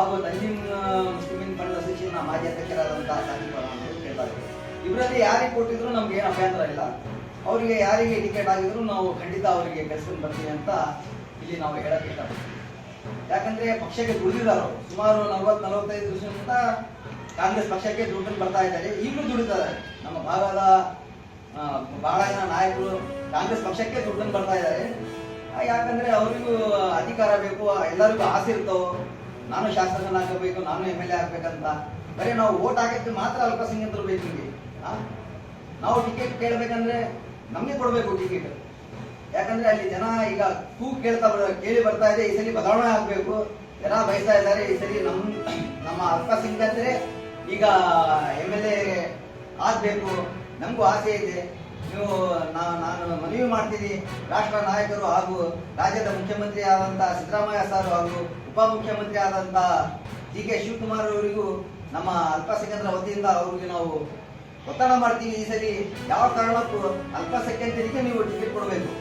ಹಾಗೂ ತಂಜೀಂ Muslimeen fund association ಮಾಜಿ ಅಧ್ಯಕ್ಷರಾದಂತಹ ಸಾಕಿಬ್ ಅವರು ಕೇಳ್ತಾರೆ. ಇವರಲ್ಲಿ ಯಾರಿಗೆ ಕೊಟ್ಟಿದ್ರು ನಮ್ಗೆ ಏನು ಅಭ್ಯಂತರ ಇಲ್ಲ. ಅವರಿಗೆ ಯಾರಿಗೆ ಟಿಕೆಟ್ ಆಗಿದ್ರು ನಾವು ಖಂಡಿತ ಅವರಿಗೆ ಕರ್ಸ್ಕೊಂಡು ಬರ್ತೀವಿ ಅಂತ ಇಲ್ಲಿ ನಾವು ಹೇಳಕ್ಕೆ ಇಷ್ಟಪಡ್ತೀವಿ. ಯಾಕಂದ್ರೆ ಪಕ್ಷಕ್ಕೆ ದುಡಿದಿದ್ದಾರೆ ಅವರು ಸುಮಾರು 40-45 ವರ್ಷದಿಂದ ಕಾಂಗ್ರೆಸ್ ಪಕ್ಷಕ್ಕೆ ದುಡ್ಡು ಬರ್ತಾ ಇದ್ದಾರೆ, ಈಗಲೂ ದುಡಿತಾರೆ. ನಮ್ಮ ಭಾಗದ ಬಹಳ ಜನ ನಾಯಕರು ಕಾಂಗ್ರೆಸ್ ಪಕ್ಷಕ್ಕೆ ದುಡ್ಡನ್ನು ಬರ್ತಾ ಇದ್ದಾರೆ. ಯಾಕಂದ್ರೆ ಅವರಿಗೂ ಅಧಿಕಾರ ಬೇಕು, ಎಲ್ಲರಿಗೂ ಆಸೆ ಇರ್ತಾವ, ನಾನು ಶಾಸಕನಾಗಬೇಕು, ನಾನು MLA ಆಗ್ಬೇಕಂತ. ಬರೀ ನಾವು ವೋಟ್ ಹಾಕಿದ್ರೆ ಮಾತ್ರ ಅಲ್ಪಸಂಖ್ಯಾತರು ಬೇಕು ಇಲ್ಲಿ. ನಾವು ಟಿಕೆಟ್ ಕೇಳಬೇಕಂದ್ರೆ ನಮಗೆ ಕೊಡಬೇಕು ಟಿಕೆಟ್. ಯಾಕಂದ್ರೆ ಅಲ್ಲಿ ಜನ ಈಗ ಕೇಳಿ ಬರ್ತಾ ಇದೆ, ಈ ಸಲ ಬದಲಾವಣೆ ಆಗ್ಬೇಕು, ಜನ ಬಯಸ್ತಾ ಇದ್ದಾರೆ. ಈ ಸಲ ನಮ್ಮ ಅಲ್ಪಸಂಖ್ಯಾತರೇ ಈಗ MLA ಆಗ್ಬೇಕು, ನಮಗೂ ಆಸೆ ಇದೆ. ನಾನು ಮನವಿ ಮಾಡ್ತೀನಿ, ರಾಷ್ಟ್ರ ನಾಯಕರು ಹಾಗೂ ರಾಜ್ಯದ ಮುಖ್ಯಮಂತ್ರಿ ಆದಂತಹ ಸಿದ್ದರಾಮಯ್ಯ ಸರ್ ಹಾಗೂ ಉಪಮುಖ್ಯಮಂತ್ರಿ ಆದಂತಹ DK ಶಿವಕುಮಾರ್ ಅವರಿಗೂ ನಮ್ಮ ಅಲ್ಪಸಂಖ್ಯಾತರ ವತಿಯಿಂದ ಅವರಿಗೆ ನಾವು ಒತ್ತಡ ಮಾಡ್ತೀವಿ. ಈ ಸಲ ಯಾವ ಕಾರಣಕ್ಕೂ ಅಲ್ಪಸಂಖ್ಯಾತರಿಗೆ ನೀವು ಟಿಕೆಟ್ ಕೊಡಬೇಕು.